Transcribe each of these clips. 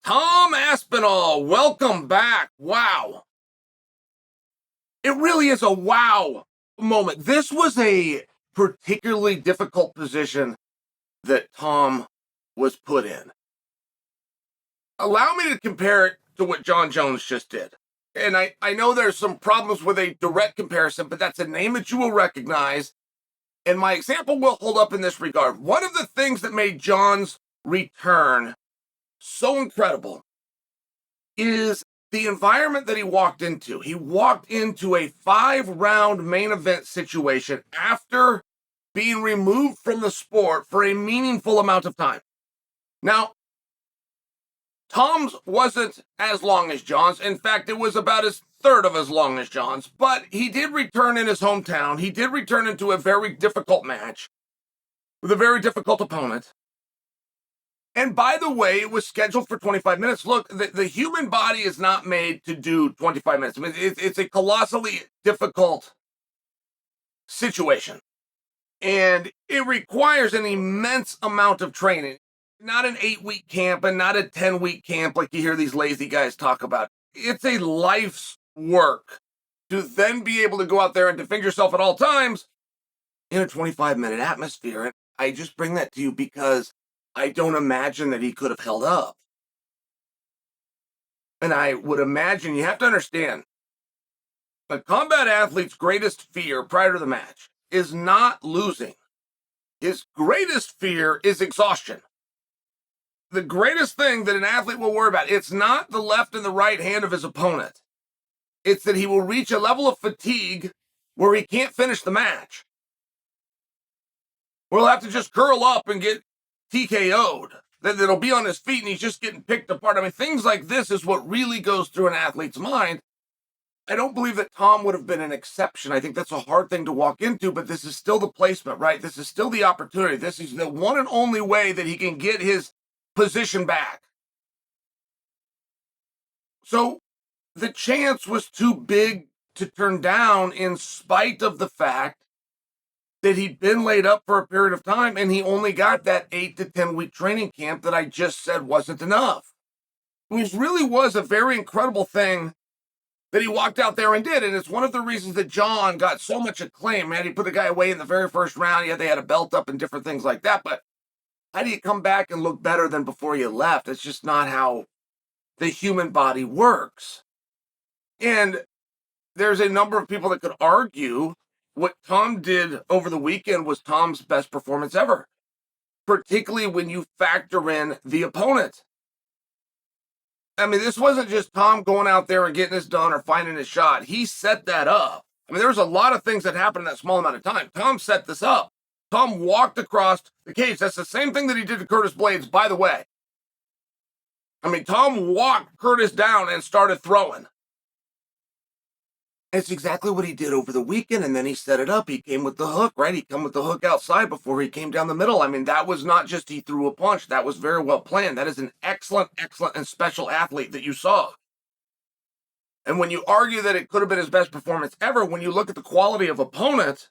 Tom Aspinall, welcome back. Wow. It really is a wow moment. This was a particularly difficult position that Tom was put in. Allow me to compare it to what Jon Jones just did. And I know there's some problems with a direct comparison, but that's a name that you will recognize. And my example will hold up in this regard. One of the things that made Jon's return so incredible is the environment that he walked into. He walked into a 5-round main event situation after being removed from the sport for a meaningful amount of time. Now, Tom's wasn't as long as Jon's. In fact, it was about a third of as long as Jon's, but he did return in his hometown. He did return into a very difficult match with a very difficult opponent. And by the way, it was scheduled for 25 minutes. Look, the human body is not made to do 25 minutes. I mean, it's a colossally difficult situation. And it requires an immense amount of training. Not an 8-week camp and not a 10-week camp like you hear these lazy guys talk about. It's a life's work to then be able to go out there and defend yourself at all times in a 25-minute atmosphere. And I just bring that to you because I don't imagine that he could have held up. And I would imagine, you have to understand, a combat athlete's greatest fear prior to the match is not losing. His greatest fear is exhaustion. The greatest thing that an athlete will worry about, it's not the left and the right hand of his opponent. It's that he will reach a level of fatigue where he can't finish the match. Or he'll have to just curl up and get TKO'd. That'll be on his feet and he's just getting picked apart. I mean, things like this is what really goes through an athlete's mind. I don't believe that Tom would have been an exception. I think that's a hard thing to walk into, but this is still the placement, right? This is still the opportunity. This is the one and only way that he can get his position back. So the chance was too big to turn down in spite of the fact that he'd been laid up for a period of time and he only got that 8 to 10 week training camp that I just said wasn't enough. It really was a very incredible thing that he walked out there and did. And it's one of the reasons that Jon got so much acclaim. Man, he put the guy away in the very first round. Yeah, they had a belt up and different things like that. But how do you come back and look better than before you left? It's just not how the human body works. And there's a number of people that could argue what Tom did over the weekend was Tom's best performance ever, particularly when you factor in the opponent. I mean, this wasn't just Tom going out there and getting this done or finding his shot. He set that up. I mean, there was a lot of things that happened in that small amount of time. Tom set this up. Tom walked across the cage. That's the same thing that he did to Curtis Blades, by the way. I mean, Tom walked Curtis down and started throwing. It's exactly what he did over the weekend, and then he set it up. He came with the hook, right? He came with the hook outside before he came down the middle. I mean, that was not just he threw a punch. That was very well planned. That is an excellent, excellent, and special athlete that you saw. And when you argue that it could have been his best performance ever, when you look at the quality of opponent,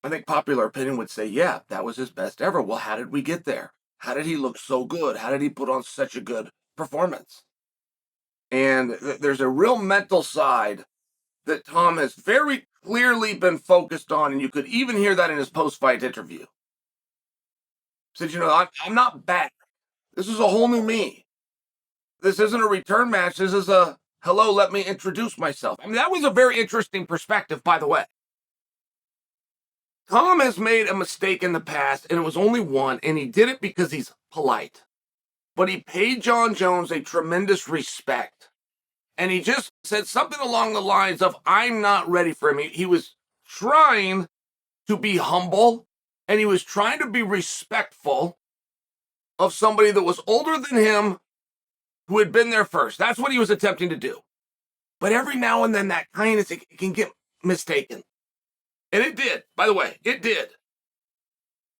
I think popular opinion would say, yeah, that was his best ever. Well, how did we get there? How did he look so good? How did he put on such a good performance? And there's a real mental side that Tom has very clearly been focused on, and you could even hear that in his post-fight interview. He said, you know, I'm not back. This is a whole new me. This isn't a return match. This is a, hello, let me introduce myself. I mean, that was a very interesting perspective, by the way. Tom has made a mistake in the past, and it was only one, and he did it because he's polite. But he paid Jon Jones a tremendous respect. And he just said something along the lines of, I'm not ready for him. He was trying to be humble, and he was trying to be respectful of somebody that was older than him who had been there first. That's what he was attempting to do. But every now and then that kindness, it can get mistaken. And it did, by the way, it did.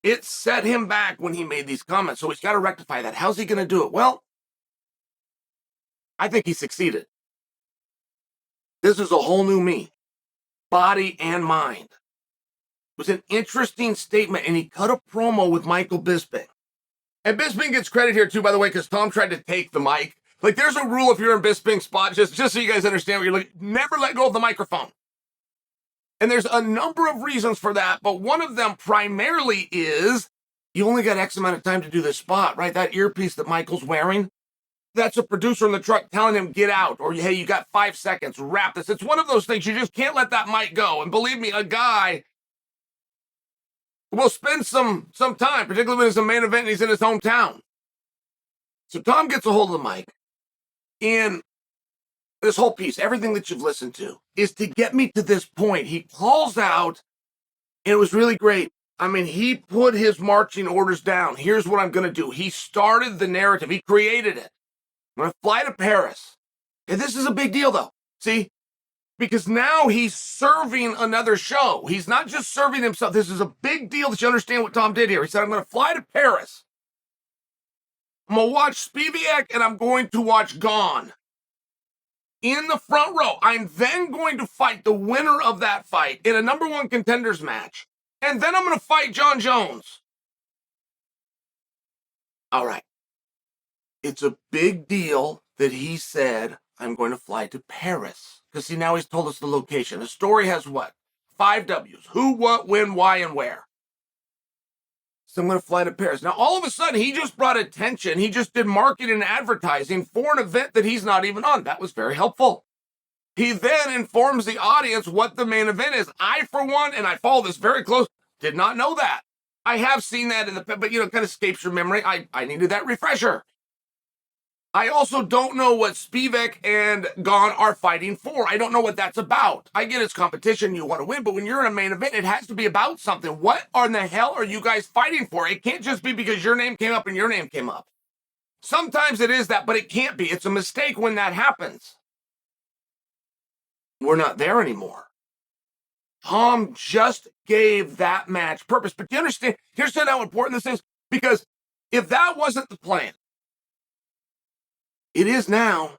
It set him back when he made these comments, so he's got to rectify that. How's he going to do it? Well, I think he succeeded. This is a whole new me, body and mind. It was an interesting statement, and he cut a promo with Michael Bisping. And Bisping gets credit here too, by the way, because Tom tried to take the mic. Like, there's a rule if you're in Bisping's spot, just so you guys understand what you're looking, never let go of the microphone. And there's a number of reasons for that, but one of them primarily is you only got X amount of time to do this spot, right? That earpiece that Michael's wearing, that's a producer in the truck telling him, get out, or hey, you got 5 seconds, wrap this. It's one of those things, you just can't let that mic go. And believe me, a guy will spend some time, particularly when it's a main event and he's in his hometown. So Tom gets a hold of the mic, and this whole piece, everything that you've listened to, is to get me to this point. He calls out, and it was really great. I mean, he put his marching orders down. Here's what I'm going to do. He started the narrative. He created it. I'm going to fly to Paris. And this is a big deal, though. See? Because now he's serving another show. He's not just serving himself. This is a big deal that you understand what Tom did here. He said, I'm going to fly to Paris. I'm going to watch Spivac, and I'm going to watch Gone in the front row. I'm then going to fight the winner of that fight in a number one contenders match. And then I'm going to fight Jon Jones. All right. It's a big deal that he said, I'm going to fly to Paris. Because see, now he's told us the location. The story has what? 5 W's. Who, what, when, why, and where. So I'm going to fly to Paris. Now, all of a sudden, he just brought attention. He just did marketing and advertising for an event that he's not even on. That was very helpful. He then informs the audience what the main event is. I, for one, and I follow this very close, did not know that. I have seen that in the, but you know, it kind of escapes your memory. I needed that refresher. I also don't know what Spivac and Gone are fighting for. I don't know what that's about. I get it's competition, you want to win, but when you're in a main event, it has to be about something. What in the hell are you guys fighting for? It can't just be because your name came up and your name came up. Sometimes it is that, but it can't be. It's a mistake when that happens. We're not there anymore. Tom just gave that match purpose. But do you understand how important this is? Because if that wasn't the plan, it is now.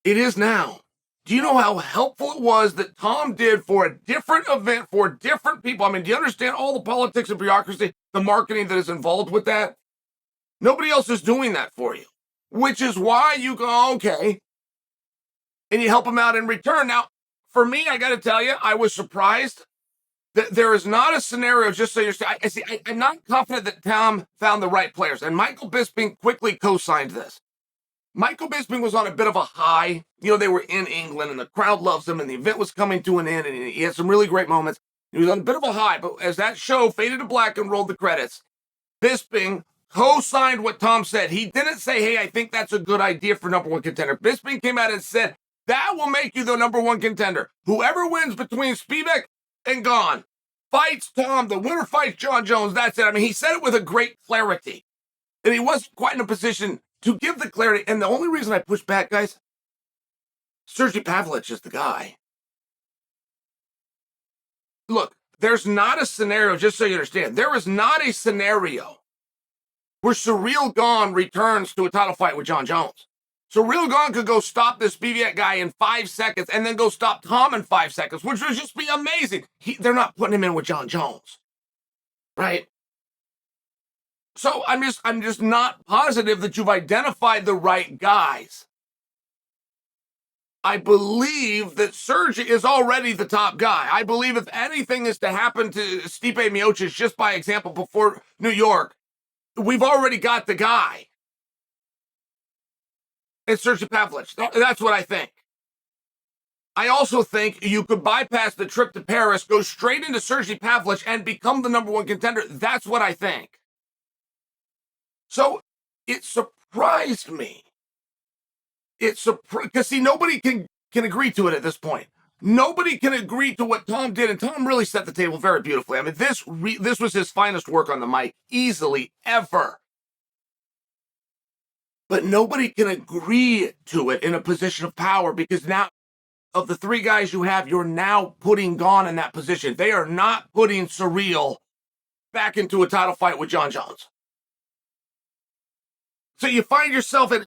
It is now. Do you know how helpful it was that Tom did for a different event, for different people? I mean, do you understand all the politics and bureaucracy, the marketing that is involved with that? Nobody else is doing that for you, which is why you go, okay, and you help them out in return. Now, for me, I got to tell you, I was surprised that there is not a scenario, just so you're, I'm not confident that Tom found the right players. And Michael Bisping quickly co-signed this. Michael Bisping was on a bit of a high. You know, they were in England and the crowd loves him and the event was coming to an end and he had some really great moments. He was on a bit of a high, but as that show faded to black and rolled the credits, Bisping co-signed what Tom said. He didn't say, hey, I think that's a good idea for number one contender. Bisping came out and said, that will make you the number one contender. Whoever wins between Spivac and Gone fights Tom. The winner fights Jon Jones. That's it. I mean, he said it with a great clarity. And he wasn't quite in a position to give the clarity. And the only reason I push back, guys, Sergey Pavlovich is the guy. Look, there's not a scenario, just so you understand, there is not a scenario where Ciryl Gane returns to a title fight with Jon Jones. Ciryl Gane could go stop this Spivac guy in 5 seconds and then go stop Tom in 5 seconds, which would just be amazing. They're not putting him in with Jon Jones, right? So I'm just not positive that you've identified the right guys. I believe that Sergey is already the top guy. I believe if anything is to happen to Stipe Miocic, just by example, before New York, we've already got the guy. It's Sergey Pavlovich. That's what I think. I also think you could bypass the trip to Paris, go straight into Sergey Pavlovich, and become the number one contender. That's what I think. So it surprised me. Because see, nobody can agree to it at this point. Nobody can agree to what Tom did, and Tom really set the table very beautifully. I mean, this was his finest work on the mic, easily, ever. But nobody can agree to it in a position of power because now, of the 3 guys you have, you're now putting Gane in that position. They are not putting Ciryl back into a title fight with Jon Jones. So you find yourself in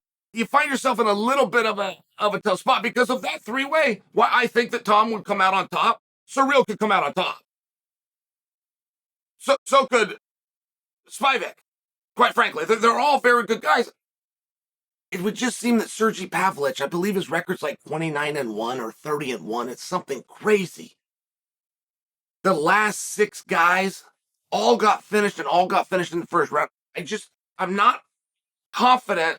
a little bit of a tough spot because of that 3-way. Why I think that Tom would come out on top. Ciryl could come out on top. So could Spivac. Quite frankly, they're all very good guys. It would just seem that Sergey Pavlich, I believe his record's like 29-1 or 30-1. It's something crazy. The last 6 guys all got finished and all got finished in the first round. I'm not confident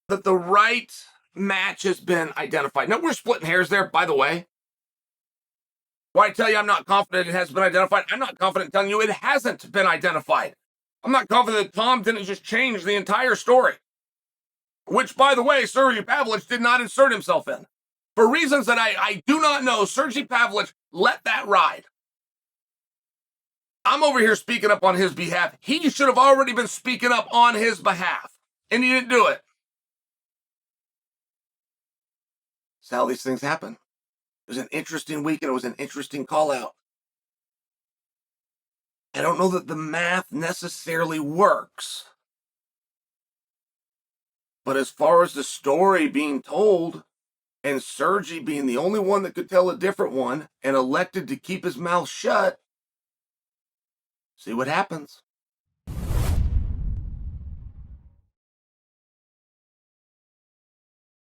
that the right match has been identified. Now, we're splitting hairs there, by the way. Why I tell you I'm not confident it has been identified? I'm not confident telling you it hasn't been identified. I'm not confident that Tom didn't just change the entire story. Which, by the way, Sergey Pavlich did not insert himself in. For reasons that I do not know, Sergey Pavlich let that ride. I'm over here speaking up on his behalf. He should have already been speaking up on his behalf, and he didn't do it. That's how these things happen. It was an interesting week, and it was an interesting call-out. I don't know that the math necessarily works. But as far as the story being told, and Sergey being the only one that could tell a different one and elected to keep his mouth shut, see what happens.